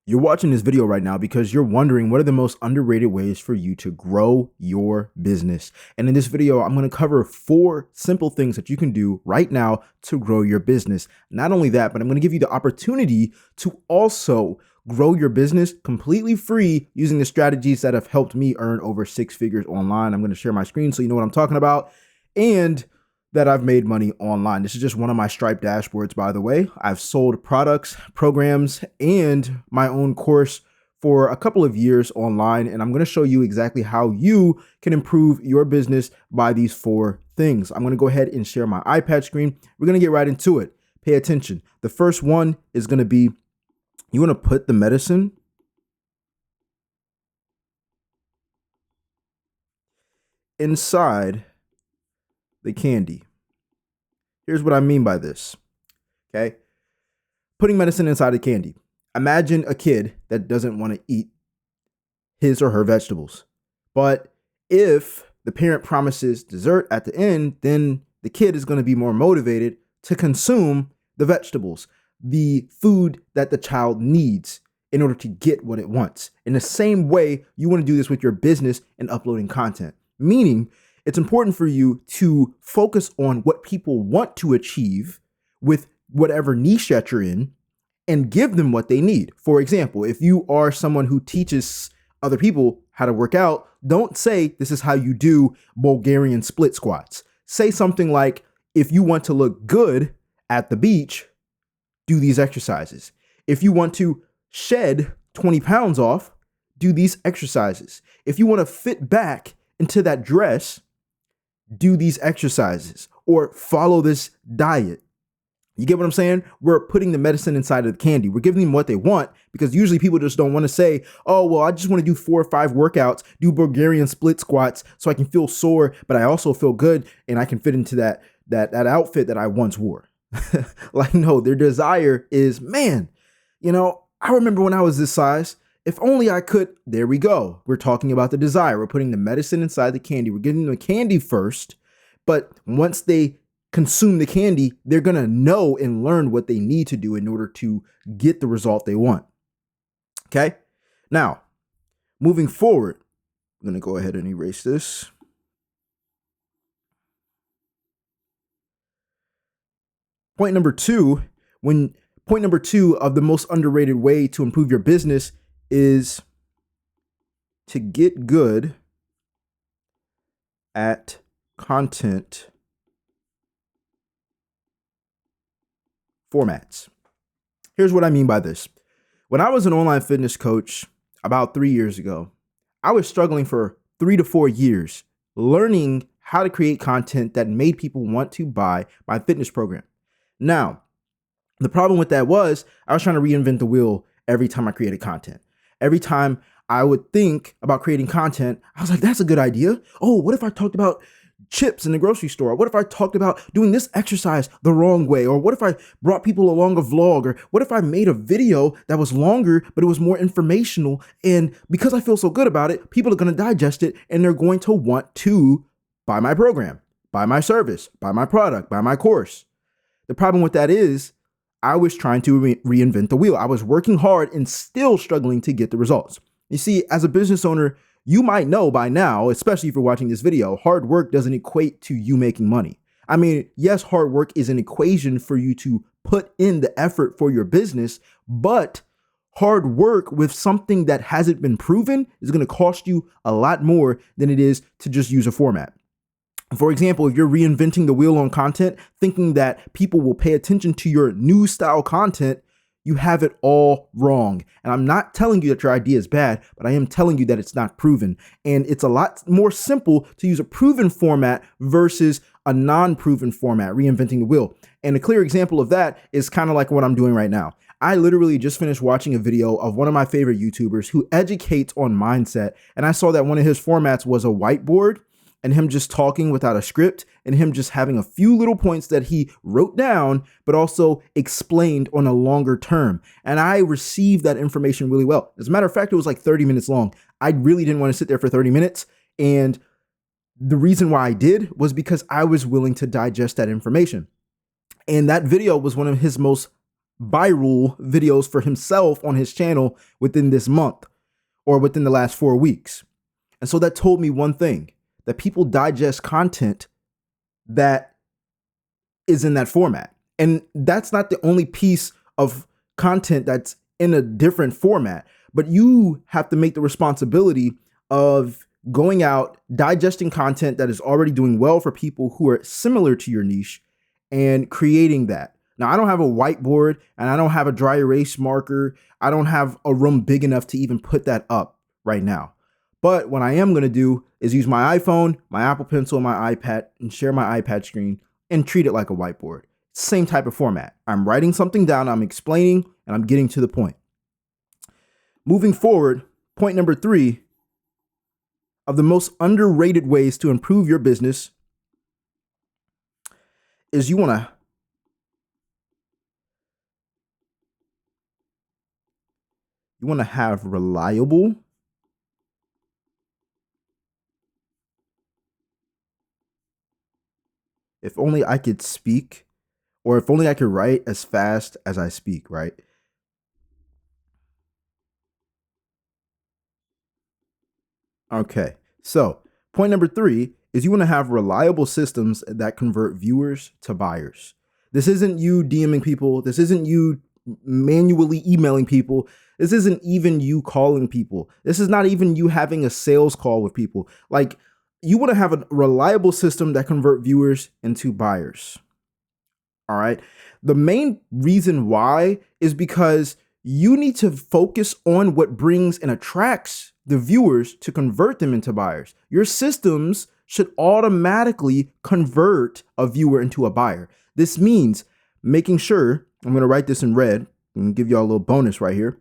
You're watching this video right now because you're wondering what are the most underrated ways for you to grow your business. And in this video, I'm going to cover 4 simple things that you can do right now to grow your business. Not only that, but I'm going to give you the opportunity to also grow your business completely free using the strategies that have helped me earn over 6 figures online. I'm going to share my screen so you know what I'm talking about. And that I've made money online. This is just one of my Stripe dashboards, by the way. I've sold products, programs, and my own course for a couple of years online, and I'm going to show you exactly how you can improve your business by these 4 things. I'm going to go ahead and share my iPad screen. We're going to get right into it. Pay attention. The first one is going to be, you want to put the medicine inside the candy. Here's what I mean by this, okay? Putting medicine inside the candy. Imagine a kid that doesn't want to eat his or her vegetables. But if the parent promises dessert at the end, then the kid is going to be more motivated to consume the vegetables, the food that the child needs in order to get what it wants. In the same way, you want to do this with your business and uploading content, meaning it's important for you to focus on what people want to achieve with whatever niche that you're in and give them what they need. For example, if you are someone who teaches other people how to work out, don't say this is how you do Bulgarian split squats. Say something like, if you want to look good at the beach, do these exercises. If you want to shed 20 pounds off, do these exercises. If you want to fit back into that dress, do these exercises or follow this diet. You get what I'm saying? We're putting the medicine inside of the candy. We're giving them what they want because usually people just don't want to say, oh, well, I just want to do 4 or 5 workouts, do Bulgarian split squats so I can feel sore, but I also feel good and I can fit into that outfit that I once wore. Like, no, their desire is, man, I remember when I was this size, if only I could. There we go. We're talking about the desire. We're putting the medicine inside the candy. We're giving them the candy first, but once they consume the candy, they're going to know and learn what they need to do in order to get the result they want. Okay? Now, moving forward, I'm going to go ahead and erase this. Point number 2 of the most underrated way to improve your business is to get good at content formats. Here's what I mean by this. When I was an online fitness coach about 3 years ago, I was struggling for 3 to 4 years learning how to create content that made people want to buy my fitness program. Now, the problem with that was I was trying to reinvent the wheel every time I created content. Every time I would think about creating content, I was like, that's a good idea. Oh, what if I talked about chips in the grocery store? What if I talked about doing this exercise the wrong way? Or what if I brought people along a vlog? Or what if I made a video that was longer, but it was more informational? And because I feel so good about it, people are going to digest it and they're going to want to buy my program, buy my service, buy my product, buy my course. The problem with that is I was trying to reinvent the wheel. I was working hard and still struggling to get the results. You see, as a business owner, you might know by now, especially if you're watching this video, hard work doesn't equate to you making money. I mean, yes, hard work is an equation for you to put in the effort for your business, but hard work with something that hasn't been proven is going to cost you a lot more than it is to just use a format. For example, if you're reinventing the wheel on content, thinking that people will pay attention to your new style content, you have it all wrong. And I'm not telling you that your idea is bad, but I am telling you that it's not proven. And it's a lot more simple to use a proven format versus a non-proven format, reinventing the wheel. And a clear example of that is kind of like what I'm doing right now. I literally just finished watching a video of one of my favorite YouTubers who educates on mindset. And I saw that one of his formats was a whiteboard and him just talking without a script and him just having a few little points that he wrote down, but also explained on a longer term. And I received that information really well. As a matter of fact, it was like 30 minutes long. I really didn't want to sit there for 30 minutes. And the reason why I did was because I was willing to digest that information. And that video was one of his most viral videos for himself on his channel within this month or within the last 4 weeks. And so that told me one thing, that people digest content that is in that format. And that's not the only piece of content that's in a different format, but you have to make the responsibility of going out, digesting content that is already doing well for people who are similar to your niche and creating that. Now, I don't have a whiteboard and I don't have a dry erase marker. I don't have a room big enough to even put that up right now. But what I am going to do is use my iPhone, my Apple Pencil, and my iPad and share my iPad screen and treat it like a whiteboard. Same type of format. I'm writing something down, I'm explaining, and I'm getting to the point. Moving forward, point number 3 of the most underrated ways to improve your business is you want to have reliable, if only I could speak, or if only I could write as fast as I speak, right? Okay, so point number 3 is you want to have reliable systems that convert viewers to buyers. This isn't you DMing people. This isn't you manually emailing people. This isn't even you calling people. This is not even you having a sales call with people. Like, you want to have a reliable system that convert viewers into buyers. All right. The main reason why is because you need to focus on what brings and attracts the viewers to convert them into buyers. Your systems should automatically convert a viewer into a buyer. This means making sure, I'm going to write this in red and give y'all a little bonus right here.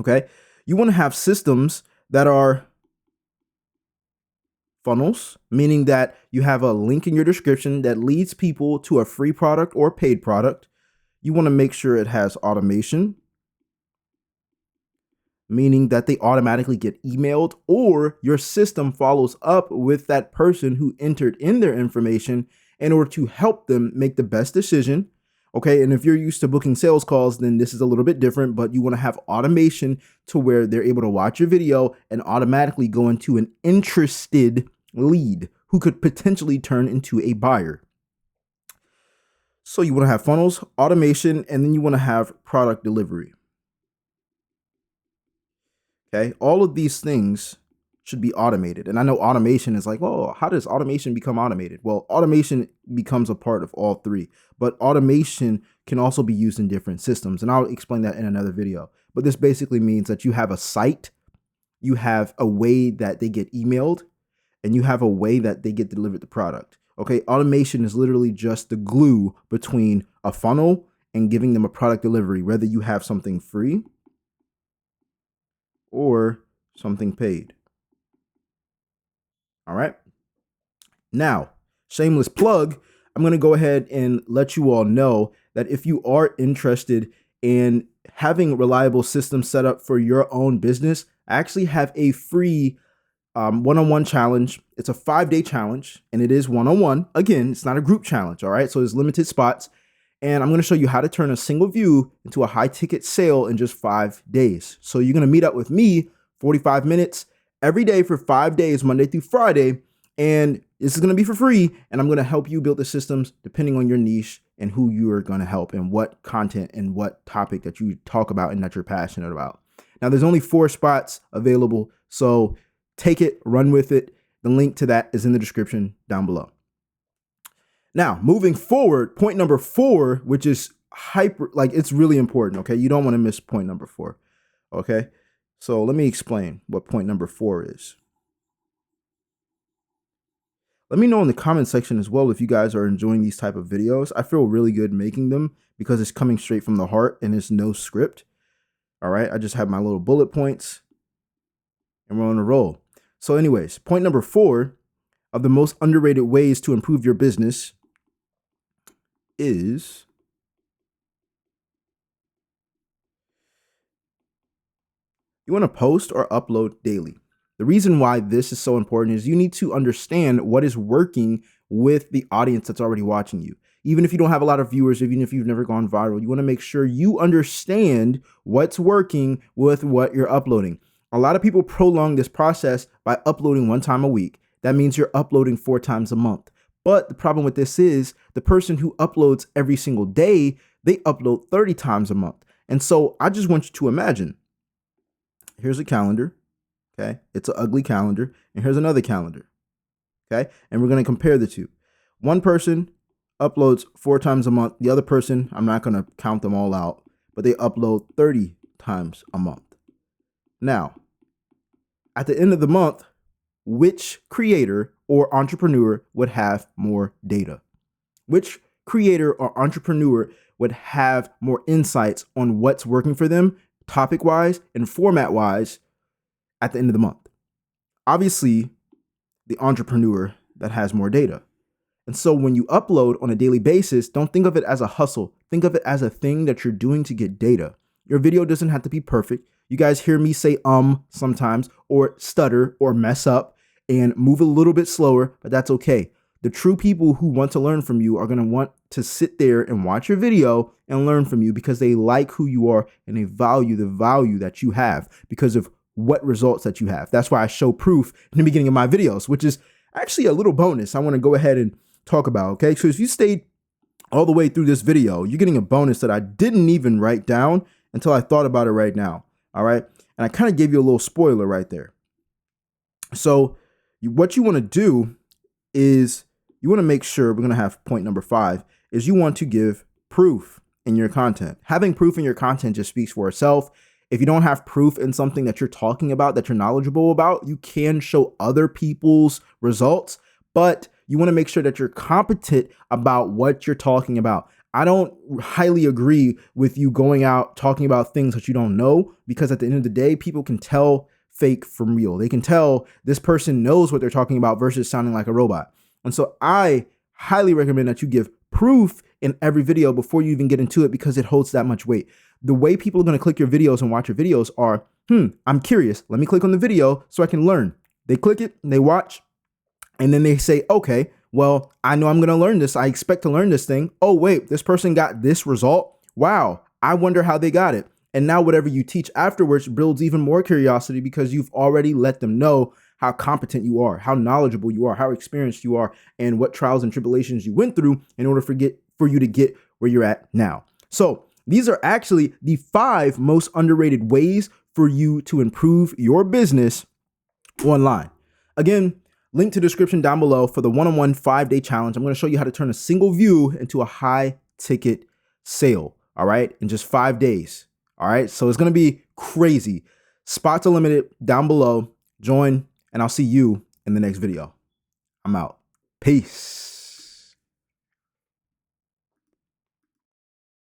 Okay. You want to have systems that are funnels, meaning that you have a link in your description that leads people to a free product or paid product. You want to make sure it has automation, meaning that they automatically get emailed or your system follows up with that person who entered in their information in order to help them make the best decision. Okay, and if you're used to booking sales calls, then this is a little bit different, but you want to have automation to where they're able to watch your video and automatically go into an interested lead who could potentially turn into a buyer. So you want to have funnels, automation, and then you want to have product delivery. Okay, all of these things should be automated. And I know automation is like, oh, how does automation become automated? Well, automation becomes a part of all 3, but automation can also be used in different systems. And I'll explain that in another video. But this basically means that you have a site, you have a way that they get emailed, and you have a way that they get delivered the product. Okay, automation is literally just the glue between a funnel and giving them a product delivery, whether you have something free or something paid. All right. Now, shameless plug, I'm going to go ahead and let you all know that if you are interested in having reliable systems set up for your own business, I actually have a free one-on-one challenge. It's a 5-day challenge and it is one-on-one. Again, it's not a group challenge. All right. So there's limited spots. And I'm going to show you how to turn a single view into a high ticket sale in just 5 days. So you're going to meet up with me 45 minutes every day for 5 days, Monday through Friday. And this is going to be for free. And I'm going to help you build the systems depending on your niche and who you are going to help and what content and what topic that you talk about and that you're passionate about. Now, there's only 4 spots available. So take it, run with it. The link to that is in the description down below. Now, moving forward, point number 4, which is it's really important. Okay. You don't want to miss point number 4. Okay. So let me explain what point number 4 is. Let me know in the comment section as well if you guys are enjoying these type of videos. I feel really good making them because it's coming straight from the heart and it's no script. All right. I just have my little bullet points and we're on a roll. So anyways, point number 4 of the most underrated ways to improve your business is you want to post or upload daily. The reason why this is so important is you need to understand what is working with the audience that's already watching you. Even if you don't have a lot of viewers, even if you've never gone viral, you want to make sure you understand what's working with what you're uploading. A lot of people prolong this process by uploading 1 time a week. That means you're uploading 4 times a month. But the problem with this is the person who uploads every single day, they upload 30 times a month. And so I just want you to imagine, here's a calendar, okay? It's an ugly calendar. And here's another calendar, okay? And we're going to compare the two. One person uploads 4 times a month. The other person, I'm not going to count them all out, but they upload 30 times a month. Now, at the end of the month, which creator or entrepreneur would have more data? Which creator or entrepreneur would have more insights on what's working for them, topic-wise and format-wise, at the end of the month? Obviously, the entrepreneur that has more data. And so when you upload on a daily basis, don't think of it as a hustle. Think of it as a thing that you're doing to get data. Your video doesn't have to be perfect. You guys hear me say sometimes, or stutter, or mess up, and move a little bit slower, but that's okay. The true people who want to learn from you are going to want to sit there and watch your video and learn from you because they like who you are and they value the value that you have because of what results that you have. That's why I show proof in the beginning of my videos, which is actually a little bonus I want to go ahead and talk about, okay? So if you stayed all the way through this video, you're getting a bonus that I didn't even write down until I thought about it right now, all right? And I kind of gave you a little spoiler right there. So what you want to do is you want to make sure, we're going to have point number 5, is you want to give proof in your content. Having proof in your content just speaks for itself. If you don't have proof in something that you're talking about, that you're knowledgeable about, you can show other people's results, but you want to make sure that you're competent about what you're talking about. I don't highly agree with you going out talking about things that you don't know, because at the end of the day, people can tell fake from real. They can tell this person knows what they're talking about versus sounding like a robot. And so I highly recommend that you give proof in every video before you even get into it, because it holds that much weight. The way people are going to click your videos and watch your videos are, I'm curious. Let me click on the video so I can learn. They click it and they watch, and then they say, okay, well, I know I'm going to learn this. I expect to learn this thing. Oh, wait, this person got this result. Wow. I wonder how they got it. And now whatever you teach afterwards builds even more curiosity because you've already let them know how competent you are, how knowledgeable you are, how experienced you are, and what trials and tribulations you went through in order for you to get where you're at now. So these are actually the 5 most underrated ways for you to improve your business online. Again, link to the description down below for the one-on-one 5-day challenge. I'm going to show you how to turn a single view into a high ticket sale. All right. In just 5 days. All right. So it's going to be crazy. Spots are limited down below. Join, and I'll see you in the next video. I'm out. Peace.